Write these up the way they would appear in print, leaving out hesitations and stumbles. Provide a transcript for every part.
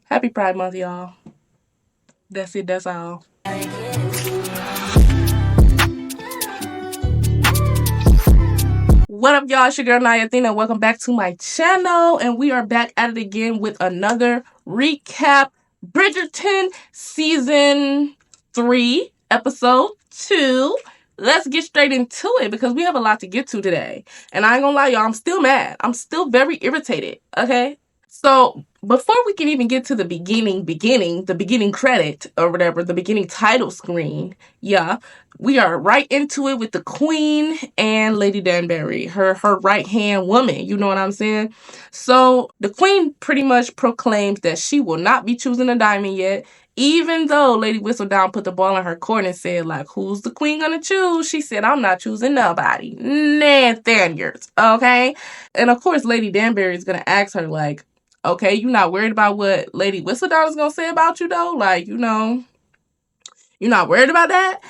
Happy Pride Month, y'all. That's it. That's all. What up, y'all? It's your girl, Naya Athena. Welcome back to my channel. And we are back at it again with another recap. Bridgerton Season 3, Episode 2. Let's get straight into it because we have a lot to get to today. And I ain't gonna lie, y'all, I'm still mad. I'm still very irritated, okay? So before we can even get to the beginning credit or whatever, the beginning title screen, yeah, we are right into it with the Queen and Lady Danbury, her right hand woman. You know what I'm saying? So the Queen pretty much proclaims that she will not be choosing a diamond yet. Even though Lady Whistledown put the ball in her court and said, like, who's the queen gonna choose? She said, I'm not choosing nobody. Nathaniels, okay? And of course, Lady Danbury is gonna ask her, like, okay, you not worried about what Lady Whistledown is gonna say about you, though? Like, you're not worried about that?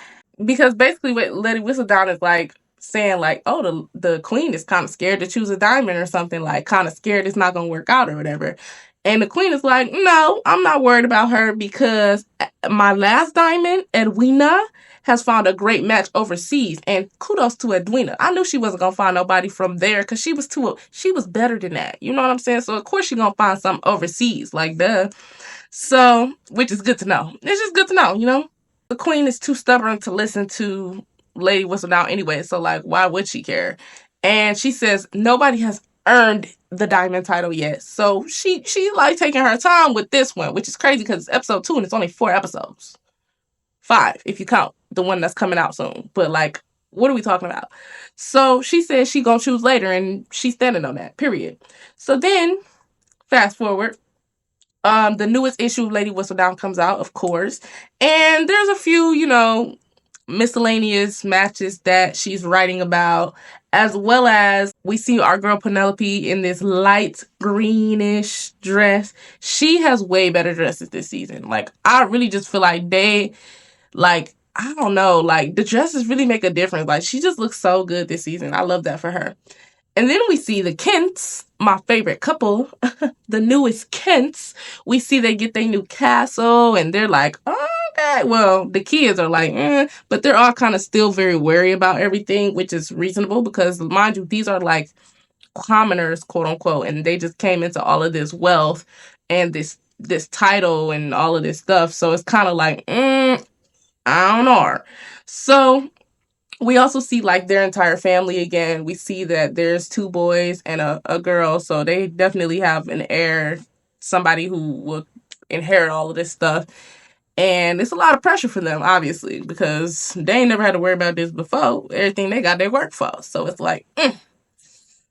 Because basically what Lady Whistledown is, like, saying, like, oh, the queen is kind of scared to choose a diamond or something, like, kind of scared it's not gonna work out or whatever. And the queen is like, no, I'm not worried about her because my last diamond, Edwina, has found a great match overseas. And kudos to Edwina. I knew she wasn't going to find nobody from there because she was better than that. You know what I'm saying? So, of course, she's going to find something overseas. Like, duh. So, which is good to know. It's just good to know, you know? The queen is too stubborn to listen to Lady Whistledown anyway. So, like, why would she care? And she says, nobody has earned the diamond title yet. So she like taking her time with this one, which is crazy because it's episode 2 and it's only 4 episodes. 5 if you count the one that's coming out soon. But like, what are we talking about? So she says she gonna choose later and she's standing on that, period. So then, fast forward, the newest issue of Lady Whistledown comes out, of course. And there's a few, miscellaneous matches that she's writing about, as well as we see our girl Penelope in this light greenish dress. She has way better dresses this season. Like, I really just feel like I don't know, like, the dresses really make a difference. Like, she just looks so good this season. I love that for her. And then we see the Kents, my favorite couple, the newest Kents. We see they get their new castle and they're like, oh, okay. Well, the kids are like, but they're all kind of still very wary about everything, which is reasonable because, mind you, these are like commoners, quote unquote, and they just came into all of this wealth and this title and all of this stuff. So it's kind of like, I don't know. So we also see like their entire family again. We see that there's 2 boys and a girl. So they definitely have an heir, somebody who will inherit all of this stuff. And it's a lot of pressure for them, obviously, because they ain't never had to worry about this before. Everything they got, they work for. So it's like,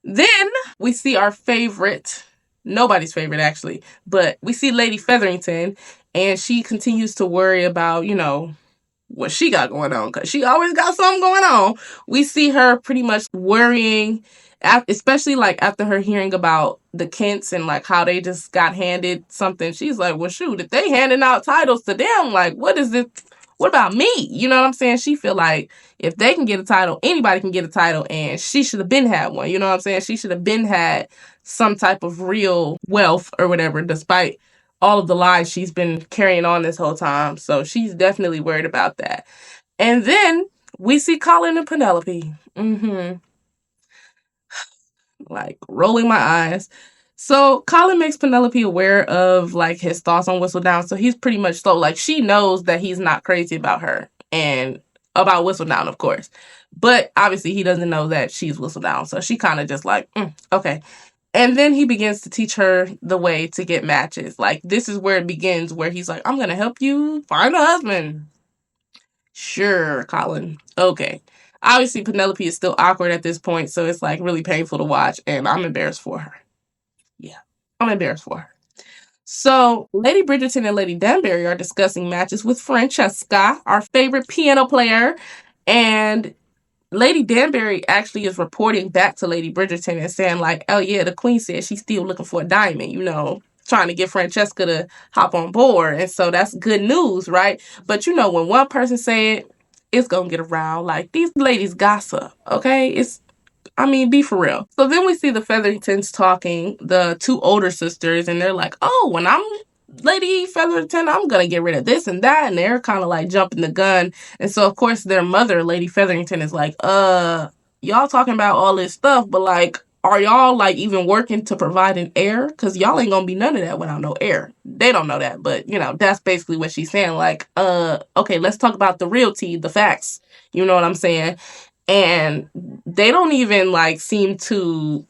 Then we see our favorite, nobody's favorite actually, but we see Lady Featherington, and she continues to worry about, what she got going on, because she always got something going on. We see her pretty much worrying, especially like after her hearing about the Kents and like how they just got handed something. She's like, well, shoot, if they handing out titles to them, like, what is it? What about me? You know what I'm saying? She feel like if they can get a title, anybody can get a title, and she should have been had one. You know what I'm saying? She should have been had some type of real wealth or whatever, despite all of the lies she's been carrying on this whole time. So she's definitely worried about that. And then we see Colin and Penelope. Like, rolling my eyes. So Colin makes Penelope aware of like his thoughts on Whistledown. So he's pretty much like, she knows that he's not crazy about her and about Whistledown, of course. But obviously he doesn't know that she's Whistledown. So she kind of just like, okay. And then he begins to teach her the way to get matches. Like, this is where it begins, where he's like, I'm going to help you find a husband. Sure, Colin. Okay. Obviously, Penelope is still awkward at this point, so it's like really painful to watch, and I'm embarrassed for her. Yeah, I'm embarrassed for her. So, Lady Bridgerton and Lady Danbury are discussing matches with Francesca, our favorite piano player, and Lady Danbury actually is reporting back to Lady Bridgerton and saying like, oh yeah, the queen said she's still looking for a diamond, trying to get Francesca to hop on board. And so that's good news, right? But when one person say it, it's gonna get around. Like, these ladies gossip, okay? Be for real. So then we see the Featheringtons talking, the 2 older sisters, and they're like, oh, when I'm Lady Featherton, I'm gonna get rid of this and that, and they're kind of like jumping the gun. And so of course their mother, Lady Featherington, is like, y'all talking about all this stuff, but like, are y'all like even working to provide an heir? Because y'all ain't gonna be none of that without no heir. They don't know that, but you know, that's basically what she's saying. Like, okay, let's talk about the real tea, the facts. You know what I'm saying? And they don't even like seem to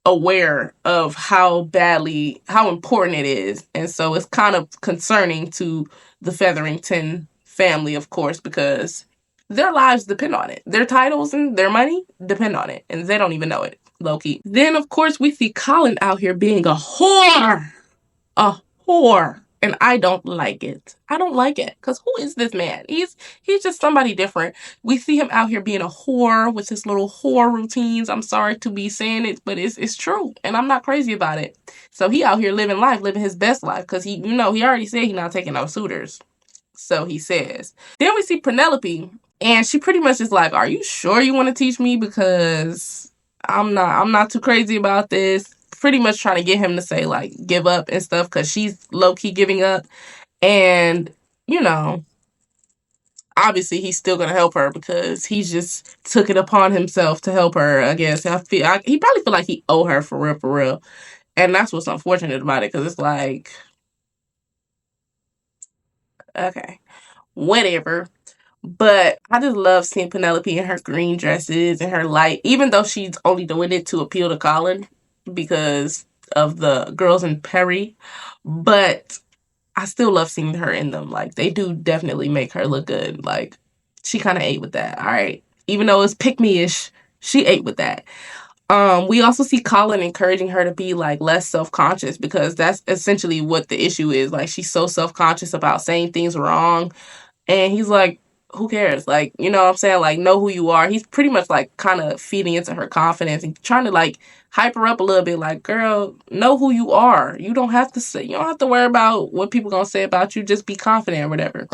aware of how important it is. And so it's kind of concerning to the Featherington family, of course, because their lives depend on it. Their titles and their money depend on it. And they don't even know it, low key. Then, of course, we see Colin out here being a whore. A whore. And I don't like it. I don't like it. Because who is this man? He's just somebody different. We see him out here being a whore with his little whore routines. I'm sorry to be saying it, but it's true. And I'm not crazy about it. So he out here living life, living his best life. Because he already said he's not taking no suitors. So he says. Then we see Penelope. And she pretty much is like, are you sure you want to teach me? Because I'm not too crazy about this. Pretty much trying to get him to say like give up and stuff because she's low-key giving up. And you know, obviously he's still gonna help her because he just took it upon himself to help her. I guess he probably feel like he owe her for real, and that's what's unfortunate about it because it's like, okay, whatever. But I just love seeing Penelope in her green dresses and her light, even though she's only doing it to appeal to Colin because of the girls in Perry. But I still love seeing her in them. Like, they do definitely make her look good. Like, she kind of ate with that, all right? Even though it's pick-me-ish, she ate with that. We also see Colin encouraging her to be, like, less self-conscious because that's essentially what the issue is. Like, she's so self-conscious about saying things wrong. And he's like, who cares? Like, you know what I'm saying? Like, know who you are. He's pretty much, like, kind of feeding into her confidence and trying to, like, hype her up a little bit. Like, girl, know who you are. You don't have to worry about what people gonna say about you. Just be confident or whatever.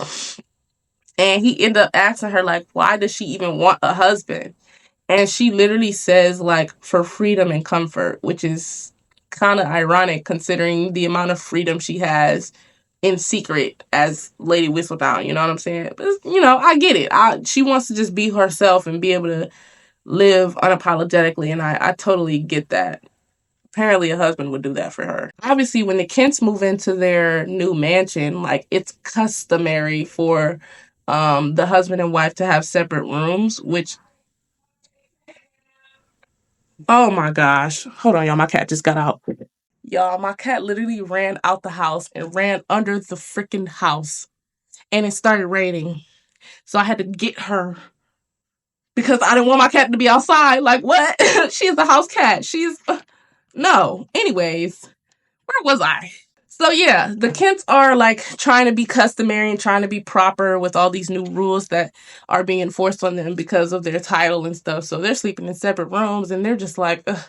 And he ended up asking her, like, why does she even want a husband? And she literally says, like, for freedom and comfort, which is kind of ironic considering the amount of freedom she has in secret as Lady Whistledown. You know what I'm saying? But, you know, I get it. She wants to just be herself and be able to live unapologetically, and I totally get that. Apparently a husband would do that for her. Obviously, when the Kents move into their new mansion, like, it's customary for the husband and wife to have separate rooms, which, oh my gosh. Hold on, y'all. My cat just got out. Y'all, my cat literally ran out the house and ran under the freaking house. And it started raining. So I had to get her because I didn't want my cat to be outside. Like, what? She's a house cat. No. Anyways, where was I? So yeah, the Kents are like trying to be customary and trying to be proper with all these new rules that are being enforced on them because of their title and stuff. So they're sleeping in separate rooms and they're just like, ugh.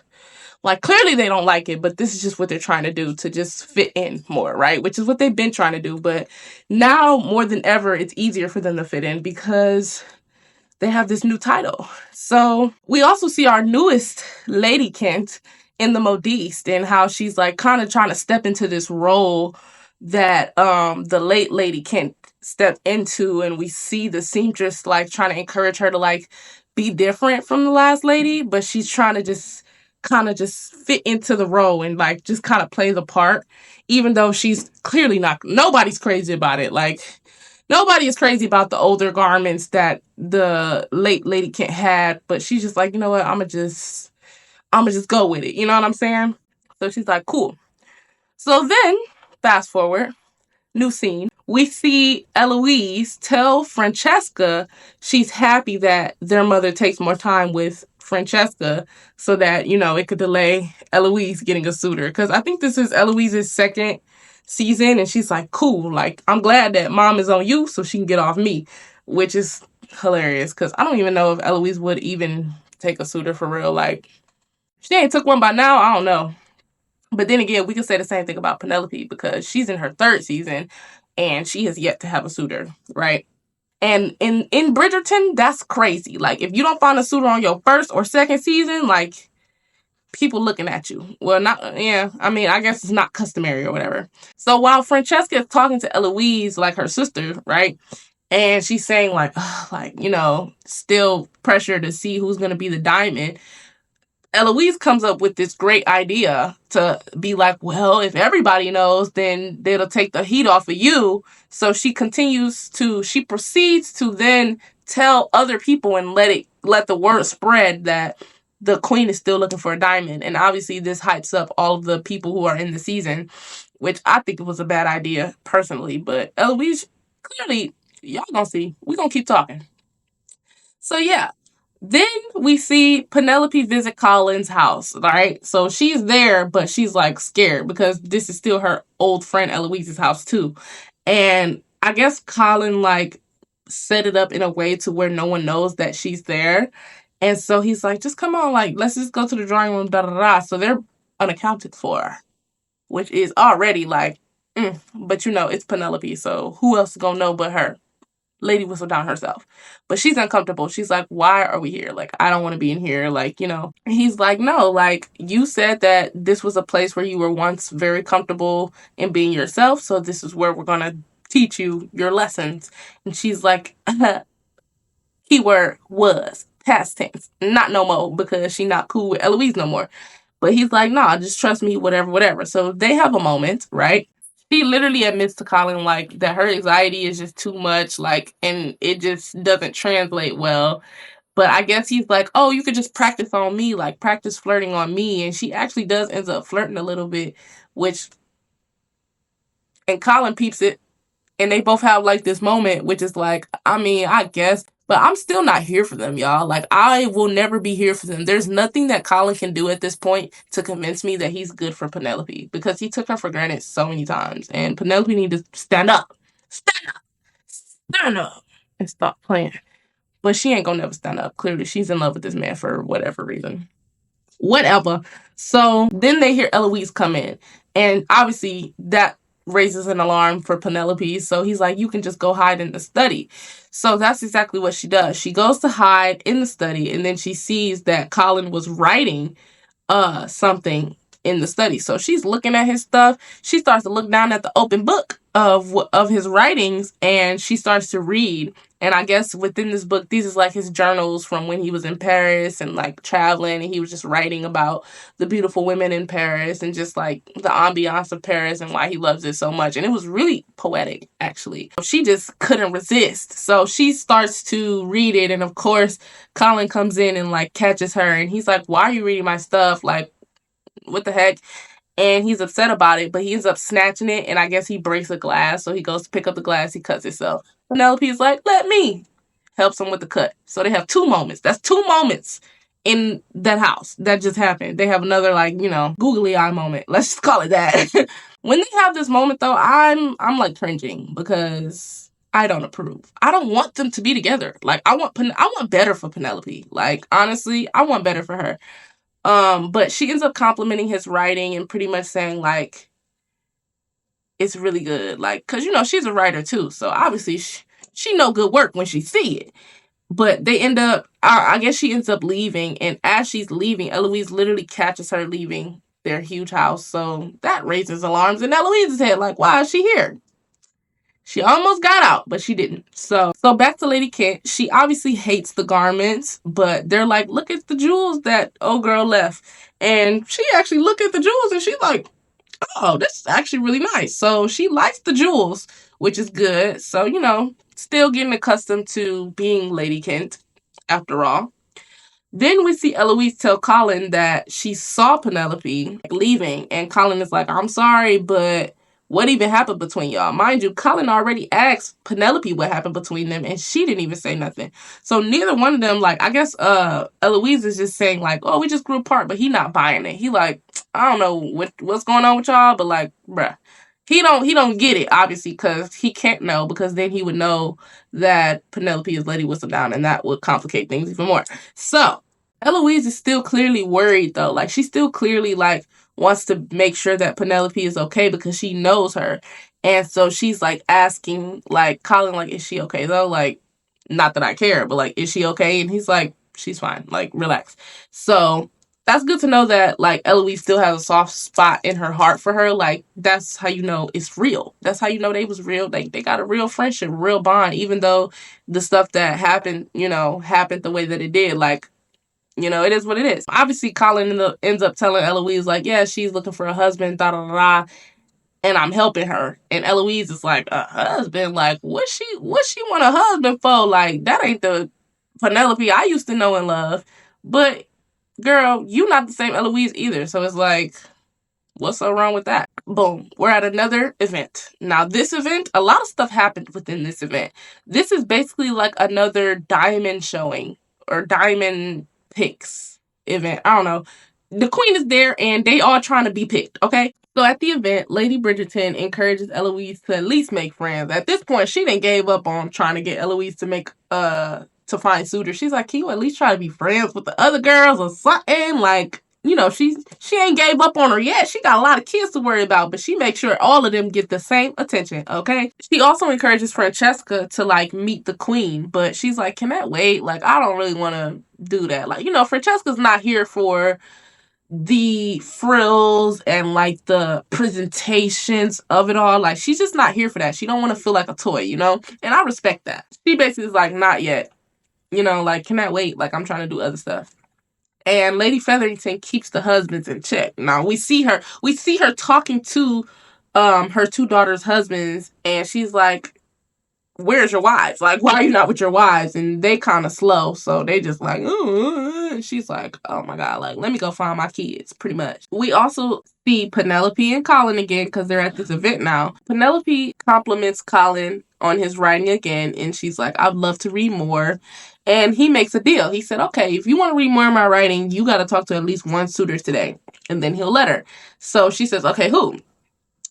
Like, clearly they don't like it, but this is just what they're trying to do to just fit in more, right? Which is what they've been trying to do. But now, more than ever, it's easier for them to fit in because they have this new title. So we also see our newest Lady Kent in the Modiste and how she's like kind of trying to step into this role that the late Lady Kent stepped into. And we see the seamstress like trying to encourage her to like be different from the last lady, but she's trying to just kind of just fit into the role and like just kind of play the part, even though she's clearly nobody's crazy about it. Like, nobody is crazy about the older garments that the late Lady Kent had, but she's just like, you know what, I'ma just go with it. You know what I'm saying? So she's like, cool. So then, fast forward, new scene. We see Eloise tell Francesca she's happy that their mother takes more time with Francesca so that, you know, it could delay Eloise getting a suitor. Because I think this is Eloise's second season, and she's like, cool, like, I'm glad that mom is on you so she can get off me, which is hilarious because I don't even know if Eloise would even take a suitor for real. Like, she ain't took one by now, I don't know. But then again, we could say the same thing about Penelope because she's in her third season and she has yet to have a suitor, right? And in Bridgerton, that's crazy. Like, if you don't find a suitor on your first or second season, like, people looking at you. Well, not, yeah, I mean, I guess it's not customary or whatever. So while Francesca is talking to Eloise, like her sister, right? And she's saying, like, "Ugh," like, still pressure to see who's going to be the diamond. Eloise comes up with this great idea to be like, well, if everybody knows, then it'll take the heat off of you. So she proceeds to then tell other people and let the word spread that the queen is still looking for a diamond. And obviously this hypes up all of the people who are in the season, which I think it was a bad idea personally. But Eloise, clearly, y'all gonna see. We gonna keep talking. So yeah, then we see Penelope visit Colin's house, right? So she's there, but she's like scared because this is still her old friend Eloise's house too. And I guess Colin like set it up in a way to where no one knows that she's there. And so he's like, just come on, like, let's just go to the drawing room, da da da. So they're unaccounted for, which is already like, but it's Penelope, so who else is gonna know but her? Lady Whistledown herself. But she's uncomfortable. She's like, why are we here? Like, I don't want to be in here. Like. He's like, no, like, you said that this was a place where you were once very comfortable in being yourself. So this is where we're going to teach you your lessons. And she's like, keyword was past tense. Not no more because she not cool with Eloise no more. But he's like, nah, just trust me, whatever, whatever. So they have a moment, right? She literally admits to Colin, like, that her anxiety is just too much, like, and it just doesn't translate well. But I guess he's like, oh, you could just practice on me, like, practice flirting on me. And she actually does ends up flirting a little bit, and Colin peeps it. And they both have, like, this moment, which is like, I mean, I guess, but I'm still not here for them, y'all. Like, I will never be here for them. There's nothing that Colin can do at this point to convince me that he's good for Penelope because he took her for granted so many times. And Penelope needs to stand up. Stand up. Stand up. And stop playing. But she ain't gonna never stand up. Clearly, she's in love with this man for whatever reason. Whatever. So then they hear Eloise come in. And obviously, that raises an alarm for Penelope. So he's like, you can just go hide in the study. So that's exactly what she does. She goes to hide in the study, and then she sees that Colin was writing something in the study. So she's looking at his stuff. She starts to look down at the open book of his writings, and she starts to read. And I guess within this book, these is like his journals from when he was in Paris and like traveling, and he was just writing about the beautiful women in Paris and just like the ambiance of Paris and why he loves it so much. And it was really poetic, actually. She just couldn't resist. So she starts to read it, and of course, Colin comes in and like catches her, and he's like, why are you reading my stuff? Like, what the heck? And he's upset about it, but he ends up snatching it, and I guess he breaks a glass. So he goes to pick up the glass, he cuts himself. Penelope's like, let me. Helps him with the cut. So they have two moments. That's two moments in that house that just happened. They have another, like, googly eye moment. Let's just call it that. When they have this moment, though, I'm like cringing because I don't approve. I don't want them to be together. Like, I want better for Penelope. Like, honestly, I want better for her. But she ends up complimenting his writing and pretty much saying, like, it's really good. Like, because, she's a writer, too. So, obviously, she know good work when she see it. But they end up, I guess she ends up leaving. And as she's leaving, Eloise literally catches her leaving their huge house. So, that raises alarms in Eloise's head. Like, why is she here? She almost got out, but she didn't. So back to Lady Kent. She obviously hates the garments, but they're like, look at the jewels that old girl left. And she actually looked at the jewels and she's like, oh, this is actually really nice. So she likes the jewels, which is good. So, still getting accustomed to being Lady Kent after all. Then we see Eloise tell Colin that she saw Penelope leaving, and Colin is like, I'm sorry, but what even happened between y'all? Mind you, Colin already asked Penelope what happened between them, and she didn't even say nothing. So neither one of them, like, I guess Eloise is just saying, like, oh, we just grew apart, but he not buying it. He like, I don't know what's going on with y'all, but like, bruh. He don't get it, obviously, because he can't know, because then he would know that Penelope is Lady Whistledown, and that would complicate things even more. So, Eloise is still clearly worried, though. Like, she still clearly, like, wants to make sure that Penelope is okay because she knows her. And so she's, like, asking, like, Colin, like, is she okay, though? Like, not that I care, but, like, is she okay? And he's like, she's fine. Like, relax. So that's good to know that like Eloise still has a soft spot in her heart for her. Like that's how you know it's real. That's how you know they was real. They got a real friendship, real bond, even though the stuff that happened, happened the way that it did. Like, it is what it is. Obviously, Colin ends up telling Eloise, like, yeah, she's looking for a husband, da da da, and I'm helping her. And Eloise is like, a husband? Like, what she want a husband for? Like, that ain't the Penelope I used to know and love. But girl, you not the same Eloise either. So it's like, what's so wrong with that? Boom. We're at another event. Now, this event, a lot of stuff happened within this event. This is basically like another diamond showing or diamond picks event. I don't know. The queen is there and they all trying to be picked, okay? So at the event, Lady Bridgerton encourages Eloise to at least make friends. At this point, she didn't gave up on trying to get Eloise to find suitors. She's like, can you at least try to be friends with the other girls or something? Like, she ain't gave up on her yet. She got a lot of kids to worry about, but she makes sure all of them get the same attention, okay? She also encourages Francesca to, like, meet the queen, but she's like, can that wait? Like, I don't really want to do that. Like, Francesca's not here for the frills and like the presentations of it all. Like, she's just not here for that. She don't want to feel like a toy, and I respect that. She basically is like, not yet, like, can that wait? Like, I'm trying to do other stuff. And Lady Featherington keeps the husbands in check. Now we see her talking to her two daughters' husbands, and she's like, where's your wives? Like, why are you not with your wives? And they kind of slow, so they just like, and she's like, oh my god, like, let me go find my kids, pretty much. We also see Penelope and Colin again, because they're at this event now. Penelope compliments Colin on his writing again, and she's like, I'd love to read more. And he makes a deal. He said, okay, if you want to read more of my writing, you got to talk to at least one suitor today. And then he'll let her. So she says, okay, who?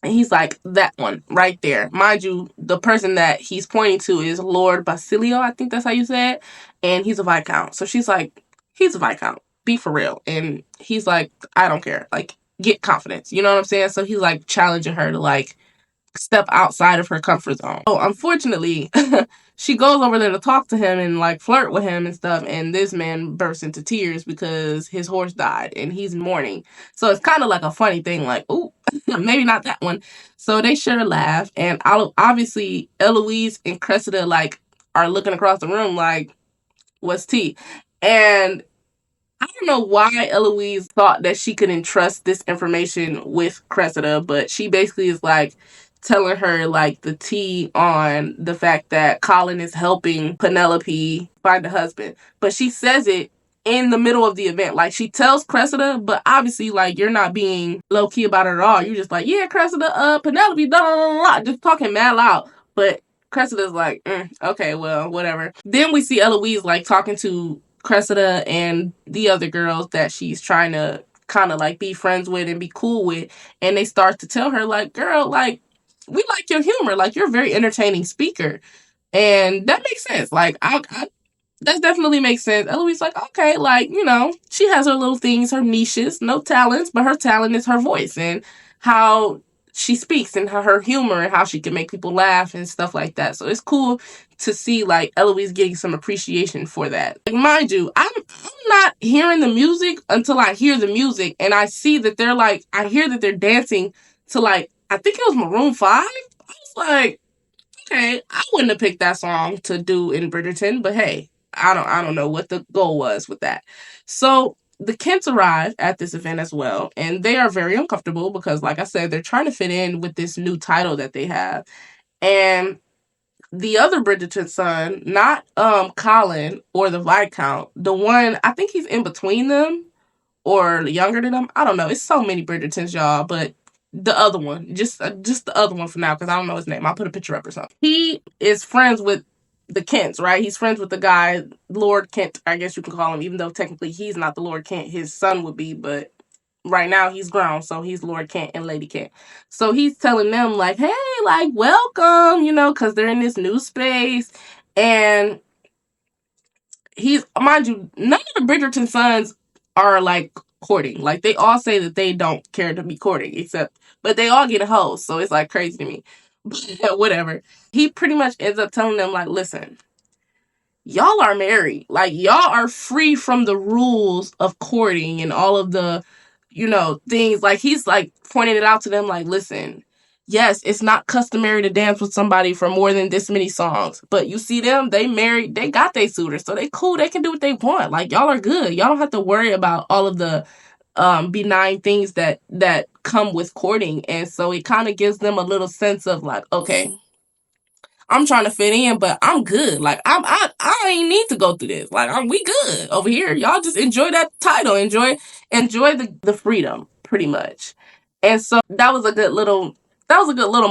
And he's like, that one right there. Mind you, the person that he's pointing to is Lord Basilio. I think that's how you say it. And he's a Viscount. So she's like, he's a Viscount. Be for real. And he's like, I don't care. Like, get confidence. You know what I'm saying? So he's like challenging her to like step outside of her comfort zone. So unfortunately, she goes over there to talk to him and like flirt with him and stuff, and this man bursts into tears because his horse died and he's in mourning. So it's kind of like a funny thing, like, ooh, maybe not that one. So they share a laugh, and obviously Eloise and Cressida like are looking across the room like, what's tea? And I don't know why Eloise thought that she could entrust this information with Cressida, but she basically is like telling her like the tea on the fact that Colin is helping Penelope find a husband. But she says it in the middle of the event. Like, she tells Cressida, but obviously like you're not being low key about it at all. You're just like, yeah, Cressida, Penelope, blah, blah, blah, blah, just talking mad loud. But Cressida's like, okay, well, whatever. Then we see Eloise like talking to Cressida and the other girls that she's trying to kind of like be friends with and be cool with, and they start to tell her like, girl, like, we like your humor, like, you're a very entertaining speaker. And that makes sense. Like, I that definitely makes sense. Eloise like, okay, like, she has her little things, her niches, no talents, but her talent is her voice and how she speaks and her humor and how she can make people laugh and stuff like that. So it's cool to see like Eloise getting some appreciation for that. Like, mind you, I'm not hearing the music until I hear the music, and I see that I hear that they're dancing to like, I think it was Maroon 5. I was like, okay, I wouldn't have picked that song to do in Bridgerton, but hey, I don't know what the goal was with that. So the Kents arrive at this event as well, and they are very uncomfortable because, like I said, they're trying to fit in with this new title that they have. And the other Bridgerton son, not Colin or the Viscount, the one, I think he's in between them or younger than them. I don't know. It's so many Bridgertons, y'all, but the other one, just the other one for now, because I don't know his name. I'll put a picture up or something. He is friends with the Kents, right? He's friends with the guy, Lord Kent, I guess you can call him, even though technically he's not the Lord Kent. His son would be, but right now he's grown, so he's Lord Kent and Lady Kent. So he's telling them like, hey, like, welcome, because they're in this new space. And mind you, none of the Bridgerton sons are like courting. Like, they all say that they don't care to be courting, but they all get a host, so it's like crazy to me. But whatever. He pretty much ends up telling them like, listen, y'all are married. Like, y'all are free from the rules of courting and all of the, things. Like, he's like pointing it out to them, like, listen, yes, it's not customary to dance with somebody for more than this many songs. But you see them, they married, they got their suitors, so they cool, they can do what they want. Like, y'all are good. Y'all don't have to worry about all of the benign things that come with courting. And so it kind of gives them a little sense of like, okay, I'm trying to fit in, but I'm good. Like, I ain't need to go through this. Like, we good over here. Y'all just enjoy that title, enjoy the freedom, pretty much. And so that was a good little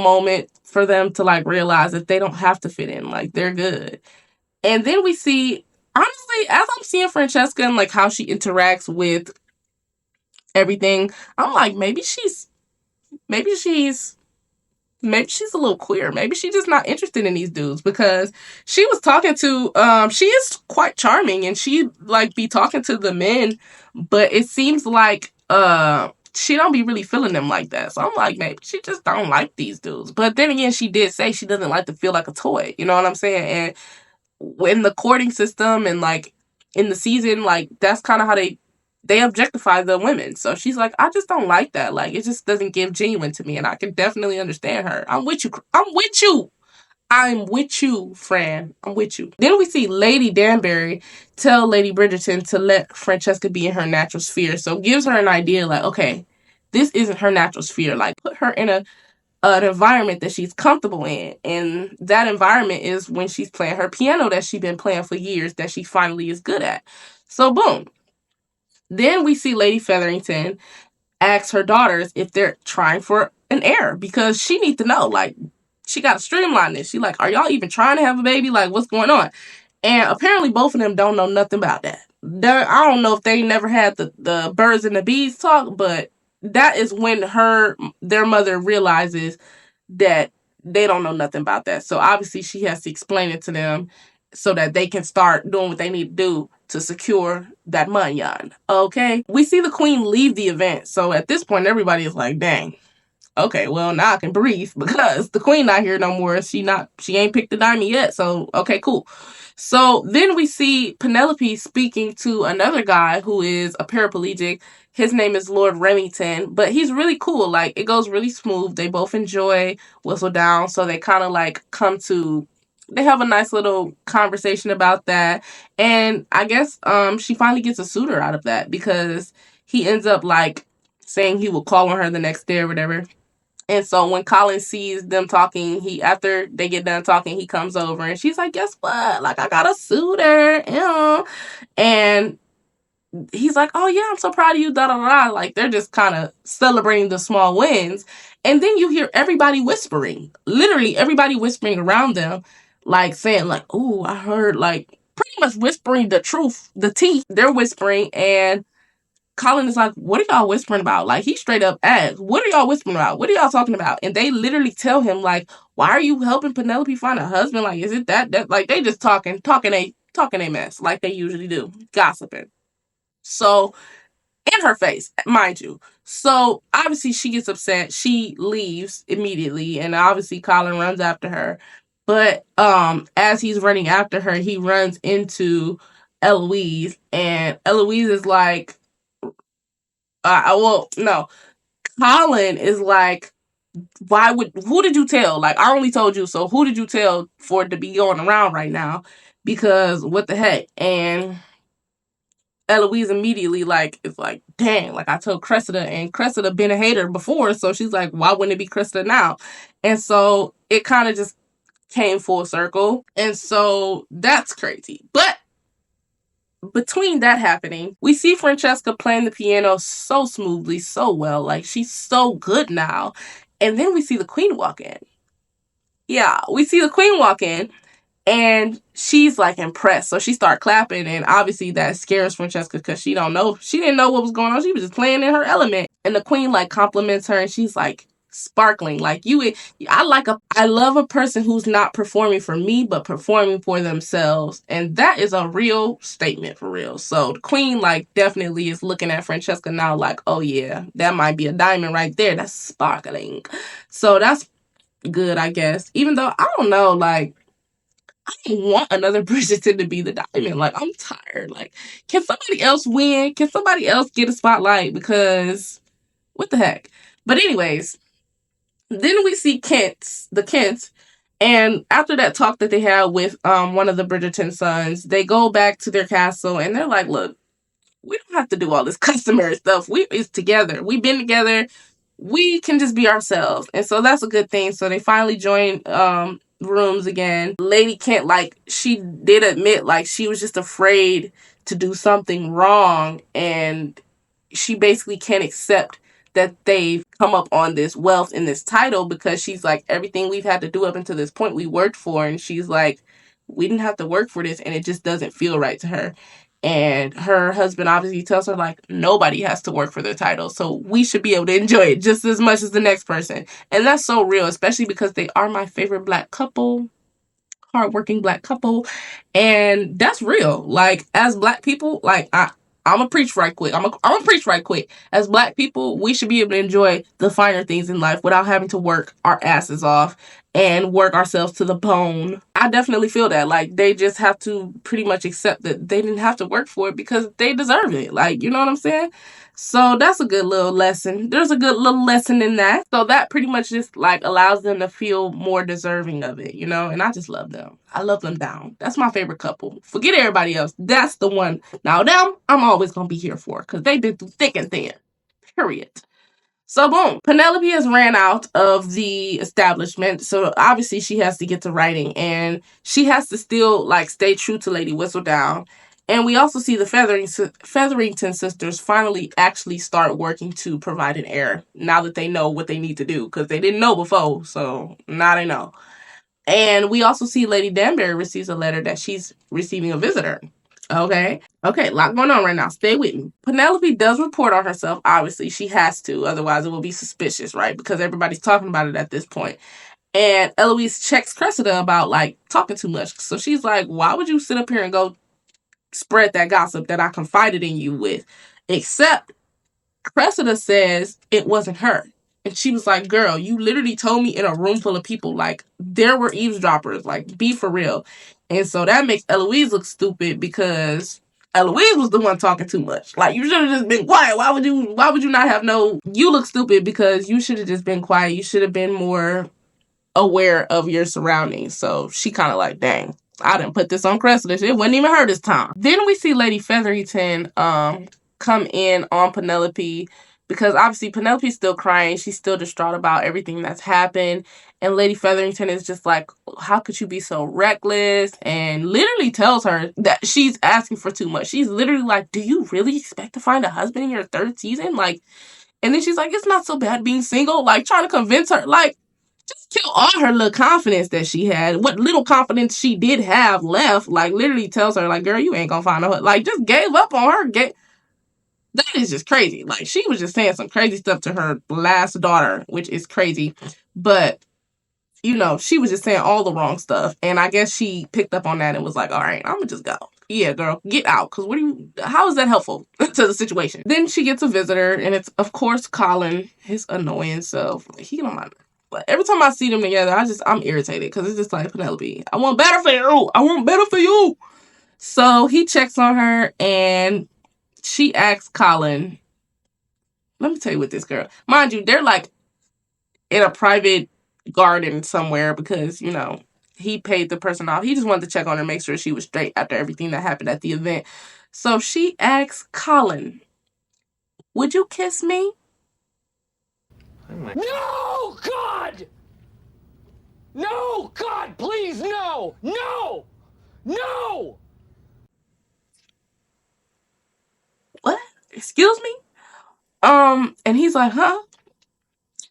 moment for them to like realize that they don't have to fit in. Like, they're good. And then we see, honestly, as I'm seeing Francesca and like how she interacts with everything, I'm like, maybe she's a little queer. Maybe she's just not interested in these dudes, because she was talking to she is quite charming and she like be talking to the men, but it seems like she don't be really feeling them like that. So I'm like, maybe she just don't like these dudes. But then again, she did say she doesn't like to feel like a toy. You know what I'm saying? And in the courting system and like in the season, like that's kind of how they objectify the women. So she's like, I just don't like that. Like, it just doesn't give genuine to me, and I can definitely understand her. I'm with you. I'm with you, Fran. I'm with you. Then we see Lady Danbury tell Lady Bridgerton to let Francesca be in her natural sphere. So gives her an idea like, okay, this isn't her natural sphere. Like, put her in an environment that she's comfortable in. And that environment is when she's playing her piano that she's been playing for years, that she finally is good at. So boom. Then we see Lady Featherington ask her daughters if they're trying for an heir, because she needs to know, like, she got to streamline this. She like, are y'all even trying to have a baby? Like, what's going on? And apparently both of them don't know nothing about that. I don't know if they never had the birds and the bees talk, but that is when their mother realizes that they don't know nothing about that. So obviously she has to explain it to them so that they can start doing what they need to do to secure that money. Okay. We see the queen leave the event. So at this point, everybody is like, dang, okay, well, now I can breathe because the queen not here no more. She ain't picked the diamond yet. So, okay, cool. So then we see Penelope speaking to another guy who is a paraplegic. His name is Lord Remington, but he's really cool. Like, it goes really smooth. They both enjoy Whistledown. So they kind of like they have a nice little conversation about that. And I guess she finally gets a suitor out of that, because he ends up like saying he will call on her the next day or whatever. And so when Colin sees them talking, after they get done talking, he comes over and she's like, guess what? Like, I got a suitor. Yeah. And he's like, oh yeah, I'm so proud of you, da da da. Like, they're just kind of celebrating the small wins. And then you hear everybody whispering, literally everybody whispering around them, like saying like, ooh, I heard, like pretty much whispering the truth, the tea. They're whispering, and Colin is like, what are y'all whispering about? Like, he straight up asks, what are y'all whispering about? What are y'all talking about? And they literally tell him, like, why are you helping Penelope find a husband? Like, is it that? Like, they just talking a mess, like they usually do, gossiping. So, in her face, mind you. So, obviously, she gets upset. She leaves immediately, and obviously, Colin runs after her. But as he's running after her, he runs into Eloise, and Eloise is like, no. Colin is like, who did you tell? Like, I only told you, so who did you tell for it to be going around right now? Because what the heck? And Eloise immediately like is like, dang, like I told Cressida, and Cressida been a hater before, so she's like, why wouldn't it be Cressida now? And so it kind of just came full circle. And so that's crazy. But between that happening, we see Francesca playing the piano so smoothly, so well. Like, she's so good now. And then we see the queen walk in. Yeah, we see the queen walk in, and she's like impressed. So she started clapping, and obviously that scares Francesca because she didn't know what was going on. She was just playing in her element. And the queen like compliments her, and she's like sparkling. Like, I love a person who's not performing for me, but performing for themselves. And that is a real statement for real. So the queen like definitely is looking at Francesca now like, oh yeah, that might be a diamond right there. That's sparkling. So that's good, I guess. Even though I don't know, like, I don't want another Bridgerton to be the diamond. Like, I'm tired. Like, can somebody else win? Can somebody else get a spotlight? Because what the heck? But anyways, then we see the Kents, and after that talk that they had with one of the Bridgerton sons, they go back to their castle and they're like, look, we don't have to do all this customary stuff. It's together. We've been together. We can just be ourselves. And so that's a good thing. So they finally join rooms again. Lady Kent, like, she did admit, like, she was just afraid to do something wrong, and she basically can't accept that they've come up on this wealth and this title, because she's like, everything we've had to do up until this point we worked for, and she's like, we didn't have to work for this, and it just doesn't feel right to her. And her husband obviously tells her, like, nobody has to work for their title, so we should be able to enjoy it just as much as the next person. And that's so real, especially because they are my favorite Black couple, hardworking Black couple, and that's real. Like, as Black people, like, I'm gonna preach right quick. I'm gonna preach right quick. As Black people, we should be able to enjoy the finer things in life without having to work our asses off and work ourselves to the bone. I definitely feel that. Like, they just have to pretty much accept that they didn't have to work for it because they deserve it. Like, you know what I'm saying? So that's a good little lesson. There's a good little lesson in that. So that pretty much just, like, allows them to feel more deserving of it, you know? And I just love them. I love them down. That's my favorite couple. Forget everybody else. That's the one. Now, them, I'm always going to be here for, because they've been through thick and thin. Period. So boom, Penelope has ran out of the establishment, so obviously she has to get to writing, and she has to still, like, stay true to Lady Whistledown. And we also see the Featherington sisters finally actually start working to provide an heir, now that they know what they need to do, because they didn't know before, so now they know. And we also see Lady Danbury receives a letter that she's receiving a visitor. Okay, a lot going on right now. Stay with me. Penelope does report on herself. Obviously, she has to. Otherwise, it will be suspicious, right? Because everybody's talking about it at this point. And Eloise checks Cressida about, like, talking too much. So she's like, why would you sit up here and go spread that gossip that I confided in you with? Except Cressida says it wasn't her. And she was like, girl, you literally told me in a room full of people, like, there were eavesdroppers, like, be for real. And so that makes Eloise look stupid, because Eloise was the one talking too much. Like, you should have just been quiet. Why would you not have no, you look stupid because you should have just been quiet. You should have been more aware of your surroundings. So she kind of like, dang, I didn't put this on Cressida. It wasn't even her this time. Then we see Lady Featherington come in on Penelope, because obviously Penelope's still crying. She's still distraught about everything that's happened. And Lady Featherington is just like, how could you be so reckless? And literally tells her that she's asking for too much. She's literally like, do you really expect to find a husband in your third season? Like, and then she's like, it's not so bad being single. Like, trying to convince her, like, just kill all her little confidence that she had. What little confidence she did have left, like, literally tells her, like, girl, you ain't gonna find a husband. Like, just gave up on her. That is just crazy. Like, she was just saying some crazy stuff to her last daughter, which is crazy. But, you know, she was just saying all the wrong stuff. And I guess she picked up on that and was like, all right, I'm gonna just go. Yeah, girl, get out. Because how is that helpful to the situation? Then she gets a visitor, and it's, of course, Colin, his annoying self. He don't mind. But every time I see them together, I'm irritated, because it's just like, Penelope, I want better for you. I want better for you. So he checks on her, and she asks Colin, let me tell you what this girl, mind you, they're like in a private garden somewhere, because, you know, he paid the person off. He just wanted to check on her, make sure she was straight after everything that happened at the event. So she asks Colin, would you kiss me? No, God! No, God, please, no! No! No! What? Excuse me? And he's like, huh?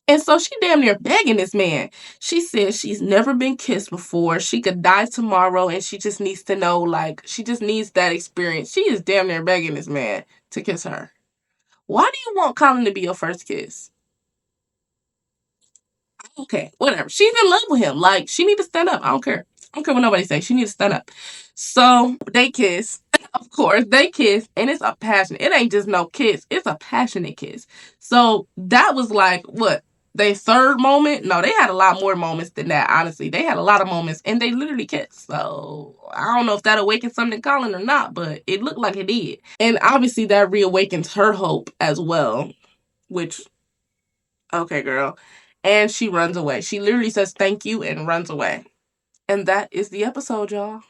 And so she damn near begging this man. She says she's never been kissed before. She could die tomorrow, and she just needs to know, like, she just needs that experience. She is damn near begging this man to kiss her. Why do you want Colin to be your first kiss? Okay, whatever. She's in love with him. Like, she need to stand up. I don't care. I don't care what nobody says. She needs to stand up. So they kiss. Of course, they kiss, and it's a passion. It ain't just no kiss. It's a passionate kiss. So that was like, what? They third moment, no, they had a lot more moments than that, honestly. They had a lot of moments, and they literally kissed. So, I don't know if that awakened something in Colin or not, but it looked like it did. And obviously, that reawakens her hope as well, which, okay, girl. And she runs away. She literally says thank you and runs away. And that is the episode, y'all.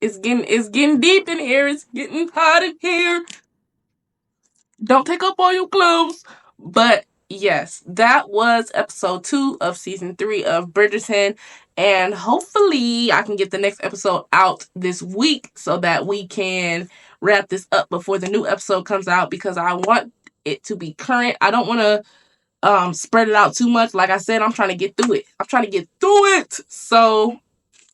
It's getting deep in here. It's getting hot in here. Don't take up all your clothes. But yes, that was episode 2 of season 3 of Bridgerton. And hopefully I can get the next episode out this week so that we can wrap this up before the new episode comes out, because I want it to be current. I don't want to spread it out too much. Like I said, I'm trying to get through it. So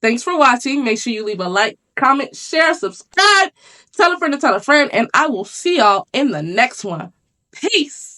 thanks for watching. Make sure you leave a like, comment, share, subscribe, tell a friend to tell a friend, and I will see y'all in the next one. Peace.